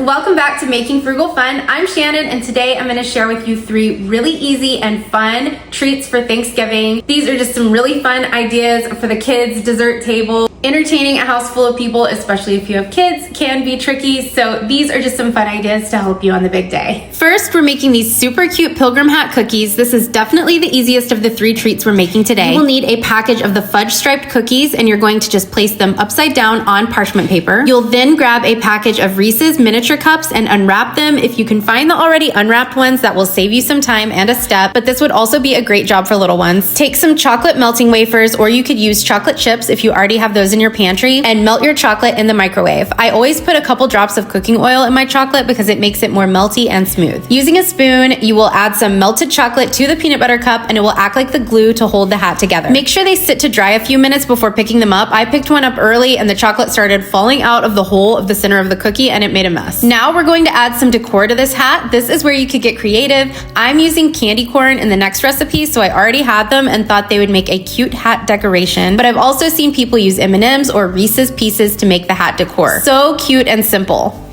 Welcome back to Making Frugal Fun. I'm Shannon, and today I'm going to share with you 3 really easy and fun treats for Thanksgiving. These are just some really fun ideas for the kids' dessert table. Entertaining a house full of people, especially if you have kids, can be tricky, so these are just some fun ideas to help you on the big day. First, we're making these super cute Pilgrim Hat Cookies. This is definitely the easiest of the 3 treats we're making today. You will need a package of the fudge striped cookies, and you're going to just place them upside down on parchment paper. You'll then grab a package of Reese's miniature cups and unwrap them. If you can find the already unwrapped ones, that will save you some time and a step, but this would also be a great job for little ones. Take some chocolate melting wafers, or you could use chocolate chips if you already have those in your pantry, and melt your chocolate in the microwave. I always put a couple drops of cooking oil in my chocolate because it makes it more melty and smooth. Using a spoon, you will add some melted chocolate to the peanut butter cup, and it will act like the glue to hold the hat together. Make sure they sit to dry a few minutes before picking them up. I picked one up early and the chocolate started falling out of the hole of the center of the cookie and it made a mess. Now we're going to add some decor to this hat. This is where you could get creative. I'm using candy corn in the next recipe, so I already had them and thought they would make a cute hat decoration, but I've also seen people use M&Ms or Reese's Pieces to make the hat decor. So cute and simple.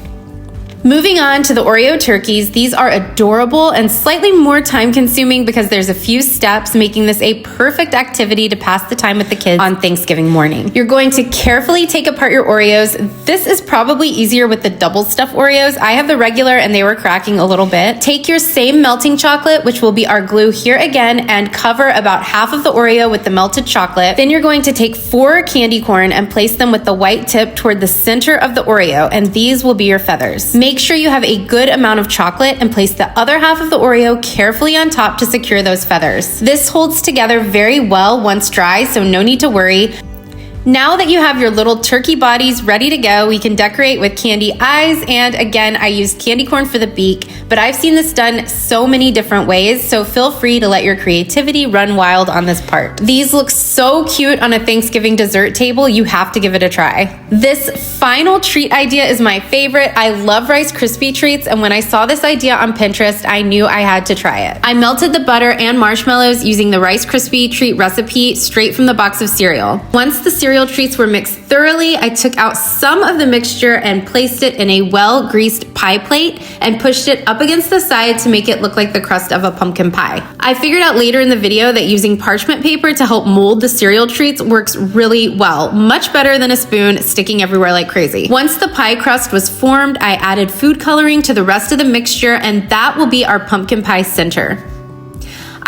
Moving on to the Oreo Turkeys, these are adorable and slightly more time consuming because there's a few steps, making this a perfect activity to pass the time with the kids on Thanksgiving morning. You're going to carefully take apart your Oreos. This is probably easier with the double stuffed Oreos. I have the regular and they were cracking a little bit. Take your same melting chocolate, which will be our glue here again, and cover about half of the Oreo with the melted chocolate. Then you're going to take 4 candy corn and place them with the white tip toward the center of the Oreo, and these will be your feathers. Make sure you have a good amount of chocolate and place the other half of the Oreo carefully on top to secure those feathers. This holds together very well once dry, so no need to worry. Now that you have your little turkey bodies ready to go, we can decorate with candy eyes, and again, I used candy corn for the beak, but I've seen this done so many different ways, so feel free to let your creativity run wild on this part. These look so cute on a Thanksgiving dessert table, you have to give it a try. This final treat idea is my favorite. I love Rice Krispie treats, and when I saw this idea on Pinterest, I knew I had to try it. I melted the butter and marshmallows using the Rice Krispie treat recipe straight from the box of cereal. Once the cereal treats were mixed thoroughly, I took out some of the mixture and placed it in a well-greased pie plate and pushed it up against the side to make it look like the crust of a pumpkin pie. I figured out later in the video that using parchment paper to help mold the cereal treats works really well, much better than a spoon sticking everywhere like crazy. Once the pie crust was formed, I added food coloring to the rest of the mixture, and that will be our pumpkin pie center.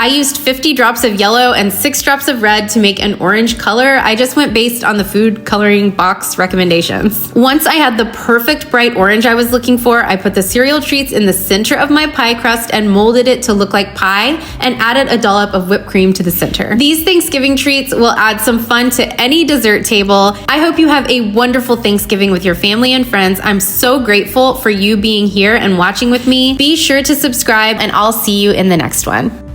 I used 50 drops of yellow and 6 drops of red to make an orange color. I just went based on the food coloring box recommendations. Once I had the perfect bright orange I was looking for, I put the cereal treats in the center of my pie crust and molded it to look like pie and added a dollop of whipped cream to the center. These Thanksgiving treats will add some fun to any dessert table. I hope you have a wonderful Thanksgiving with your family and friends. I'm so grateful for you being here and watching with me. Be sure to subscribe, and I'll see you in the next one.